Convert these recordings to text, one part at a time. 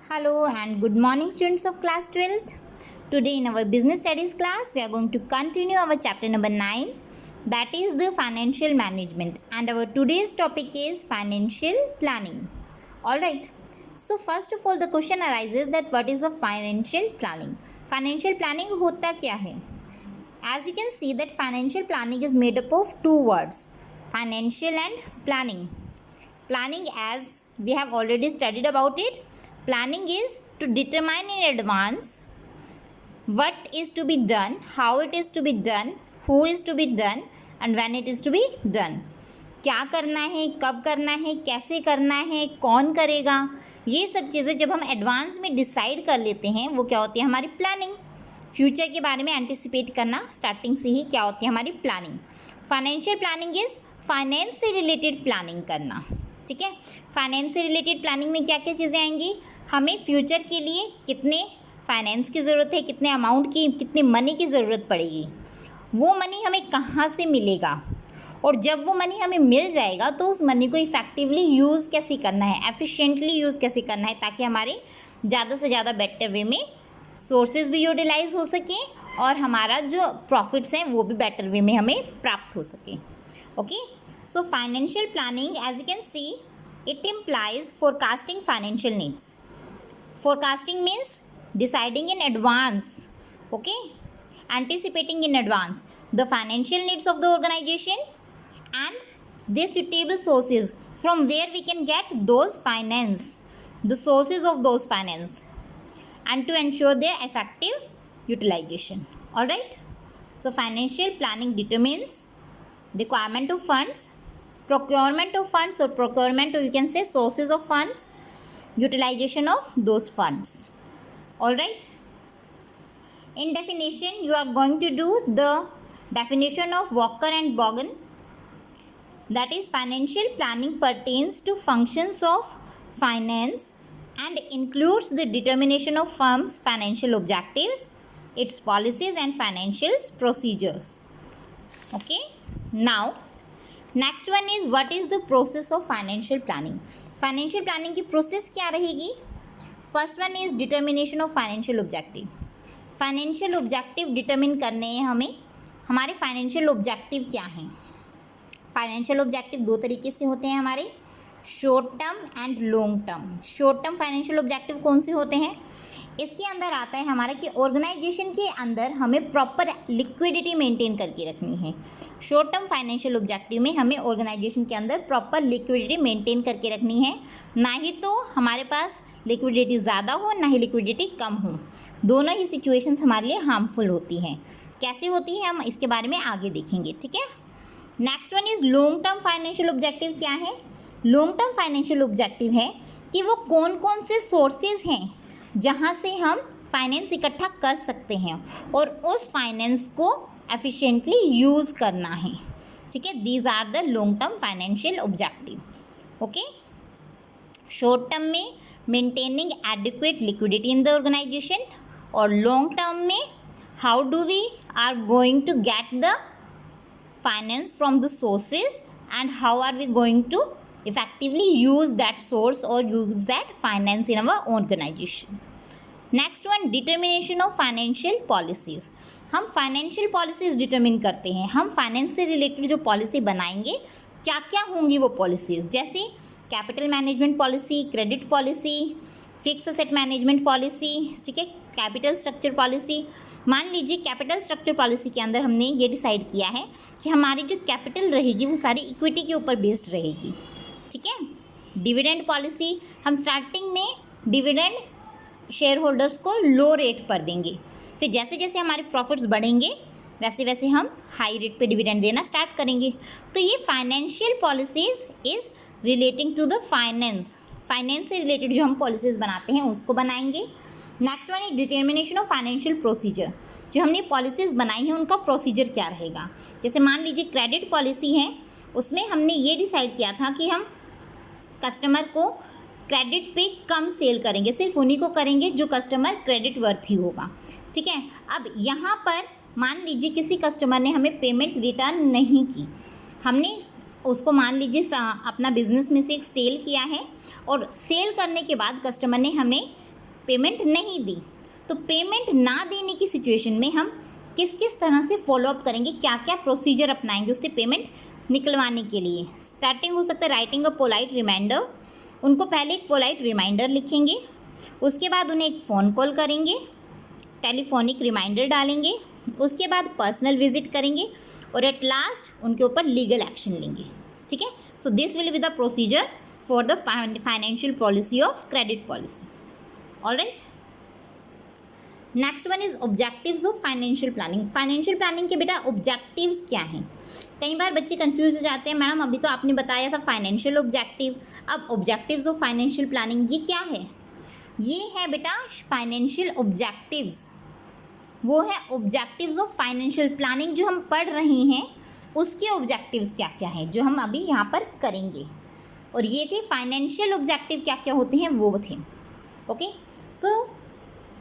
Hello and good morning, students of class 12th. Today in our business studies class we are going to continue our chapter number 9, that is the financial management, and our today's topic is financial planning. Alright, so first of all the question arises that what is a financial planning? Financial planning होता क्या है? As you can see that financial planning is made up of two words, financial and planning. Planning, as we have already studied about it, planning is to determine in advance what is to be done, how it is to be done, who is to be done and when it is to be done. क्या करना है, कब करना है, कैसे करना है, कौन करेगा, ये सब चीज़ें जब हम एडवांस में डिसाइड कर लेते हैं वो क्या होती है हमारी प्लानिंग. फ्यूचर के बारे में एंटिसिपेट करना स्टार्टिंग से ही क्या होती है हमारी planning. Financial planning is finance से रिलेटेड प्लानिंग करना. ठीक है, फाइनेंस से रिलेटेड प्लानिंग में क्या क्या चीज़ें आएंगी, हमें फ्यूचर के लिए कितने फाइनेंस की ज़रूरत है, कितने अमाउंट की, कितने मनी की ज़रूरत पड़ेगी, वो मनी हमें कहाँ से मिलेगा, और जब वो मनी हमें मिल जाएगा तो उस मनी को इफ़ेक्टिवली यूज़ कैसे करना है, एफिशिएंटली यूज़ कैसे करना है, ताकि हमारे ज़्यादा से ज़्यादा बेटर वे में सोर्सेज भी यूटिलाइज हो सकें और हमारा जो प्रॉफिट्स हैं वो भी बेटर वे में हमें प्राप्त हो सके. Okay, so financial planning, as you can see, it implies forecasting financial needs. Forecasting means deciding in advance, okay, anticipating in advance the financial needs of the organization and their suitable sources from where we can get those finance, the sources of those finance, and to ensure their effective utilization. All right, so financial planning determines requirement of funds, procurement of funds, or procurement, or you can say sources of funds, utilization of those funds. All right, in definition you are going to do the definition of Walker and Bogan, that is financial planning pertains to functions of finance and includes the determination of firms' financial objectives, its policies and financial procedures. Okay, now next one is what is the process of financial planning. Financial planning की process क्या रहेगी. First one is determination of financial objective. Financial objective determine करने हैं हमें, हमारे financial objective क्या हैं. Financial objective दो तरीके से होते हैं हमारे, short term and long term. Short term financial objective कौन से होते हैं, इसके अंदर आता है हमारा कि ऑर्गेनाइजेशन के अंदर हमें प्रॉपर लिक्विडिटी मेंटेन करके रखनी है. शॉर्ट टर्म फाइनेंशियल ऑब्जेक्टिव में हमें ऑर्गेनाइजेशन के अंदर प्रॉपर लिक्विडिटी मेंटेन करके रखनी है, ना ही तो हमारे पास लिक्विडिटी ज़्यादा हो ना ही लिक्विडिटी कम हो. दोनों ही सिचुएशंस हमारे लिए हार्मफुल होती हैं. कैसे होती है हम इसके बारे में आगे देखेंगे. ठीक है, next one is long term financial objective. क्या है लॉन्ग टर्म फाइनेंशियल ऑब्जेक्टिव, है कि वो कौन कौन से सोर्सेज हैं जहाँ से हम फाइनेंस इकट्ठा कर सकते हैं और उस फाइनेंस को एफिशिएंटली यूज़ करना है. ठीक है, these are the long term financial objective. Okay, short term में maintaining adequate liquidity in the organisation, और लॉन्ग टर्म में how do we are going to get the finance from the sources and how are we going to effectively use that source or use that finance in our organization. Next one, determination of financial policies. हम financial policies determine करते हैं. हम finance से related जो policy बनाएंगे क्या क्या होंगी वो पॉलिसीज़, जैसे capital management policy, credit policy, fix asset management policy. ठीक है, कैपिटल स्ट्रक्चर पॉलिसी. मान लीजिए कैपिटल स्ट्रक्चर पॉलिसी के अंदर हमने ये डिसाइड किया है कि हमारी जो कैपिटल रहेगी वो सारी इक्विटी के ऊपर बेस्ड रहेगी. ठीक है, डिविडेंड पॉलिसी, हम स्टार्टिंग में डिविडेंड शेयर होल्डर्स को लो रेट पर देंगे, फिर जैसे जैसे हमारे प्रॉफिट्स बढ़ेंगे वैसे वैसे हम हाई रेट पे डिविडेंड देना स्टार्ट करेंगे. तो ये financial policies is relating to the finance. Finance से रिलेटेड जो हम पॉलिसीज़ बनाते हैं उसको बनाएंगे. Next one is determination of financial procedure. जो हमने पॉलिसीज़ बनाई हैं उनका प्रोसीजर क्या रहेगा. जैसे मान लीजिए क्रेडिट पॉलिसी है, उसमें हमने ये डिसाइड किया था कि हम कस्टमर को क्रेडिट पे कम सेल करेंगे, सिर्फ उन्हीं को करेंगे जो कस्टमर क्रेडिट वर्थी होगा. ठीक है, अब यहाँ पर मान लीजिए किसी कस्टमर ने हमें पेमेंट रिटर्न नहीं की, हमने उसको मान लीजिए अपना बिजनेस में से एक सेल किया है और सेल करने के बाद कस्टमर ने हमें पेमेंट नहीं दी, तो पेमेंट ना देने की सिचुएशन में हम किस किस तरह से फॉलोअप करेंगे, क्या क्या प्रोसीजर अपनाएंगे उससे पेमेंट निकलवाने के लिए। स्टार्टिंग हो सकता है राइटिंग अ पोलाइट रिमाइंडर, उनको पहले एक पोलाइट रिमाइंडर लिखेंगे, उसके बाद उन्हें एक फ़ोन कॉल करेंगे, टेलीफोनिक रिमाइंडर डालेंगे, उसके बाद पर्सनल विजिट करेंगे और एट लास्ट उनके ऊपर लीगल एक्शन लेंगे। ठीक है, so this will be the procedure for the financial policy of credit policy. Alright, next one is objectives of financial planning. Financial planning के बेटा ऑब्जेक्टिव्स क्या हैं? कई बार बच्चे कंफ्यूज हो जाते हैं, मैडम अभी तो आपने बताया था फाइनेंशियल ऑब्जेक्टिव, अब ऑब्जेक्टिव्स ऑफ फाइनेंशियल प्लानिंग ये क्या है? ये है बेटा फाइनेंशियल ऑब्जेक्टिव्स, वो है ऑब्जेक्टिव्स ऑफ फाइनेंशियल प्लानिंग जो हम पढ़ रहे हैं, उसके ऑब्जेक्टिव्स क्या क्या हैं जो हम अभी यहाँ पर करेंगे। और ये थे फाइनेंशियल ऑब्जेक्टिव क्या क्या होते हैं वो थे। ओके, सो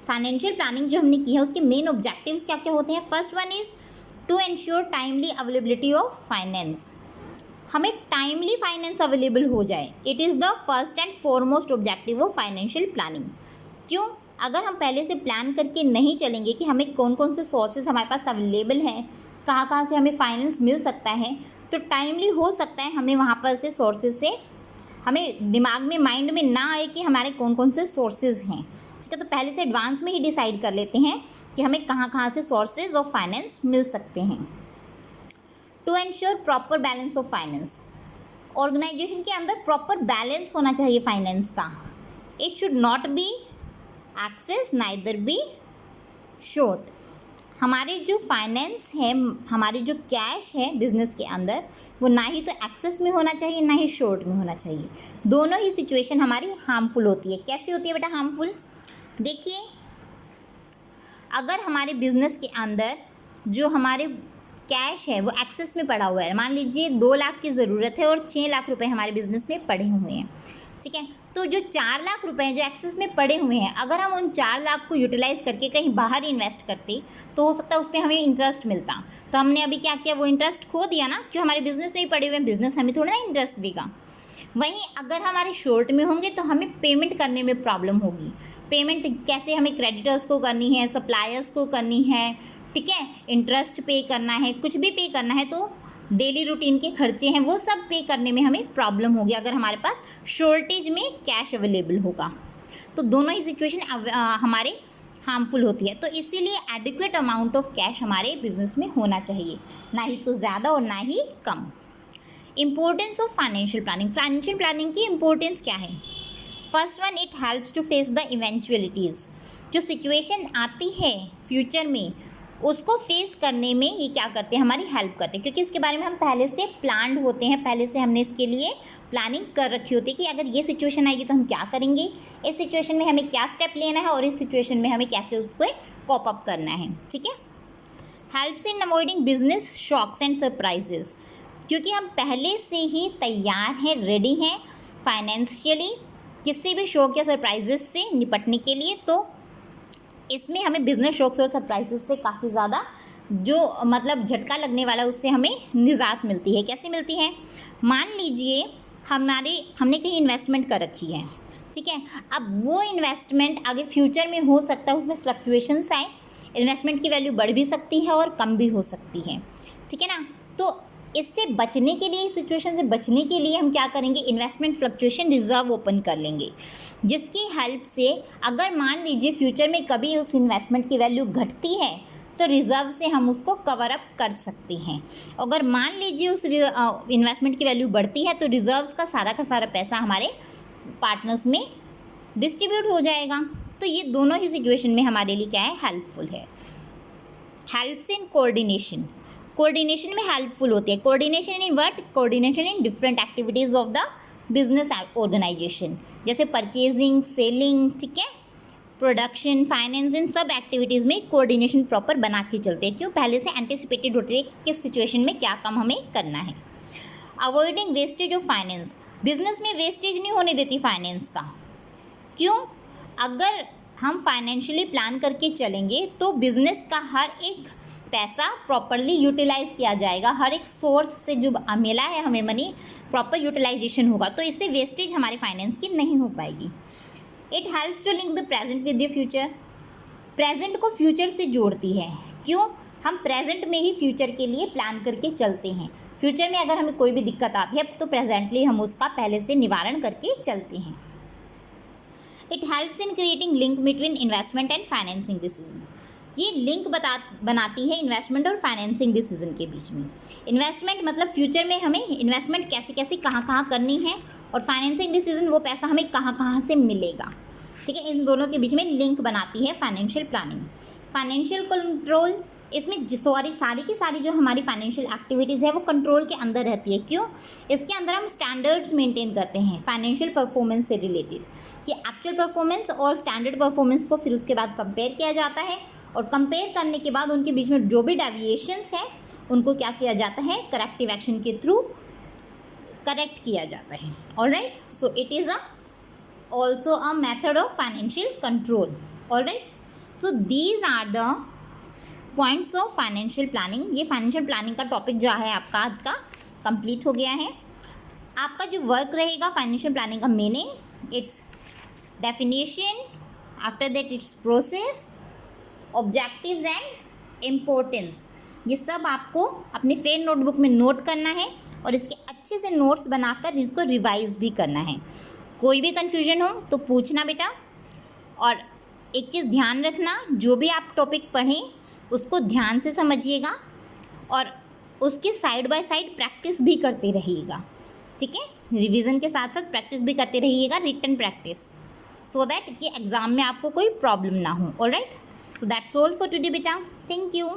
फाइनेंशियल प्लानिंग जो हमने की है उसके मेन ऑब्जेक्टिव्स क्या क्या होते हैं? First one is to ensure timely availability of finance, हमें टाइमली फाइनेंस अवेलेबल हो जाए। It is the first and foremost objective of financial planning. क्यों? अगर हम पहले से प्लान करके नहीं चलेंगे कि हमें कौन कौन से सोर्सेज हमारे पास अवेलेबल हैं, कहाँ कहाँ से हमें फाइनेंस मिल सकता है, तो टाइमली हो सकता है हमें वहाँ पर से सोर्सेज से हमें दिमाग में माइंड में ना आए कि हमारे कौन कौन से सोर्सेज हैं। ठीक है, तो पहले से एडवांस में ही डिसाइड कर लेते हैं कि हमें कहाँ कहाँ से सोर्सेज ऑफ फाइनेंस मिल सकते हैं। To ensure proper balance of finance, organization के अंदर प्रॉपर बैलेंस होना चाहिए फाइनेंस का। It should not be excess neither be short, हमारे जो फाइनेंस है, हमारे जो कैश है बिजनेस के अंदर, वो ना ही तो एक्सेस में होना चाहिए ना ही शॉर्ट में होना चाहिए। दोनों ही सिचुएशन हमारी हार्मफुल होती है। कैसी होती है बेटा हार्मफुल? देखिए, अगर हमारे बिजनेस के अंदर जो हमारे कैश है वो एक्सेस में पड़ा हुआ है, मान लीजिए 2 लाख की ज़रूरत है और 6 लाख रुपए हमारे बिजनेस में पड़े हुए हैं। ठीक है, तो जो 4 लाख रुपए जो एक्सेस में पड़े हुए हैं, अगर हम उन 4 लाख को यूटिलाइज़ करके कहीं बाहर इन्वेस्ट करते तो हो सकता है उस पर हमें इंटरेस्ट मिलता। तो हमने अभी क्या किया, वो इंटरेस्ट खो दिया ना, क्यों? हमारे बिजनेस में ही पड़े हुए हैं, बिजनेस हमें थोड़ा ना इंटरेस्ट देगा। वहीं अगर हमारे शॉर्ट में होंगे तो हमें पेमेंट करने में प्रॉब्लम होगी। पेमेंट कैसे, हमें क्रेडिटर्स को करनी है, सप्लायर्स को करनी है, ठीक है, इंटरेस्ट पे करना है, कुछ भी पे करना है, तो डेली रूटीन के खर्चे हैं वो सब पे करने में हमें प्रॉब्लम होगी अगर हमारे पास शॉर्टेज में कैश अवेलेबल होगा। तो दोनों ही सिचुएशन हमारे हार्मफुल होती है। तो इसीलिए एडिक्वेट अमाउंट ऑफ कैश हमारे बिजनेस में होना चाहिए, ना ही तो ज़्यादा और ना ही कम। Importance of financial planning, financial planning की इम्पोर्टेंस क्या है? First one, it helps to face the eventualities, जो सिचुएशन आती है फ्यूचर में उसको फेस करने में ये क्या करते हैं, हमारी हेल्प करते हैं, क्योंकि इसके बारे में हम पहले से प्लान्ड होते हैं, पहले से हमने इसके लिए प्लानिंग कर रखी होती है कि अगर ये सिचुएशन आएगी तो हम क्या करेंगे, इस सिचुएशन में हमें क्या स्टेप लेना है और इस सिचुएशन में हमें कैसे उसको कॉप अप करना है। ठीक है, helps in avoiding business shocks and surprises, क्योंकि हम पहले से ही तैयार हैं, रेडी हैं फाइनेंशियली किसी भी शॉक या सरप्राइजेस से निपटने के लिए। तो इसमें हमें बिजनेस शॉक्स और सरप्राइजेस से काफ़ी ज़्यादा जो मतलब झटका लगने वाला उससे हमें निजात मिलती है। कैसे मिलती है? मान लीजिए हमने कहीं इन्वेस्टमेंट कर रखी है, ठीक है, अब वो इन्वेस्टमेंट आगे फ्यूचर में हो सकता है उसमें फ्लक्चुएशंस आए, इन्वेस्टमेंट की वैल्यू बढ़ भी सकती है और कम भी हो सकती है। ठीक है ना, तो इससे बचने के लिए, इस सिचुएशन से बचने के लिए हम क्या करेंगे, इन्वेस्टमेंट फ्लक्चुएशन रिजर्व ओपन कर लेंगे, जिसकी हेल्प से अगर मान लीजिए फ्यूचर में कभी उस इन्वेस्टमेंट की वैल्यू घटती है तो रिज़र्व से हम उसको कवर अप कर सकते हैं। अगर मान लीजिए उस इन्वेस्टमेंट की वैल्यू बढ़ती है तो रिजर्व्स का सारा पैसा हमारे पार्टनर्स में डिस्ट्रीब्यूट हो जाएगा। तो ये दोनों ही सिचुएशन में हमारे लिए क्या है, हेल्पफुल है। हेल्प्स इन कोऑर्डिनेशन, कोऑर्डिनेशन में हेल्पफुल होती है। Coordination in what? Coordination in different activities of the business organization, जैसे परचेजिंग, सेलिंग, ठीक है, प्रोडक्शन, फाइनेंस, इन सब एक्टिविटीज़ में कोऑर्डिनेशन प्रॉपर बना के चलते हैं। क्यों? पहले से एंटिसिपेटेड होते हैं कि किस सिचुएशन में क्या काम हमें करना है। Avoiding wastage of finance, business में वेस्टेज नहीं होने देती फाइनेंस का। क्यों? अगर हम फाइनेंशियली प्लान करके चलेंगे तो बिजनेस का हर एक पैसा प्रॉपरली यूटिलाइज किया जाएगा, हर एक सोर्स से जो मिला है हमें मनी प्रॉपर यूटिलाइजेशन होगा, तो इससे वेस्टेज हमारे फाइनेंस की नहीं हो पाएगी। It helps to link the present with the future, present को फ्यूचर से जोड़ती है। क्यों? हम प्रेजेंट में ही फ्यूचर के लिए प्लान करके चलते हैं। फ्यूचर में अगर हमें कोई भी दिक्कत आती है तो प्रेजेंटली हम उसका पहले से निवारण करके चलते हैं। It helps in creating link between investment and financing decision, ये लिंक बनाती है इन्वेस्टमेंट और फाइनेंसिंग डिसीजन के बीच में। इन्वेस्टमेंट मतलब फ्यूचर में हमें इन्वेस्टमेंट कैसे कैसे कहाँ करनी है, और फाइनेंसिंग डिसीजन वो पैसा हमें कहाँ से मिलेगा। ठीक है, इन दोनों के बीच में लिंक बनाती है फाइनेंशियल प्लानिंग। फाइनेंशियल कंट्रोल, इसमें सारी की सारी जो हमारी फाइनेंशियल एक्टिविटीज़ है वो कंट्रोल के अंदर रहती है। क्यों? इसके अंदर हम स्टैंडर्ड्स मेंटेन करते हैं फाइनेंशियल परफॉर्मेंस से रिलेटेड, कि एक्चुअल परफॉर्मेंस और स्टैंडर्ड परफॉर्मेंस को फिर उसके बाद कंपेयर किया जाता है, और कंपेयर करने के बाद उनके बीच में जो भी डेविएशंस है उनको क्या किया जाता है, करेक्टिव एक्शन के थ्रू करेक्ट किया जाता है। Alright, so it is also a method of financial control. All right, so these are the points of financial planning. ये financial planning का टॉपिक जो है आपका आज का कंप्लीट हो गया है। आपका जो वर्क रहेगा फाइनेंशियल प्लानिंग का meaning, it's definition, after that it's process, objectives and importance, ये सब आपको अपनी फेयर नोटबुक में नोट करना है और इसके अच्छे से नोट्स बनाकर इसको रिवाइज भी करना है। कोई भी कन्फ्यूजन हो तो पूछना बेटा, और एक चीज़ ध्यान रखना, जो भी आप टॉपिक पढ़ें उसको ध्यान से समझिएगा और उसके साइड बाय साइड प्रैक्टिस भी करते रहिएगा। ठीक है, रिवीजन के साथ साथ प्रैक्टिस भी करते रहिएगा, रिटन प्रैक्टिस, सो दैट कि एग्ज़ाम में आपको कोई प्रॉब्लम ना हो। Alright, so that's all for today beta. Thank you.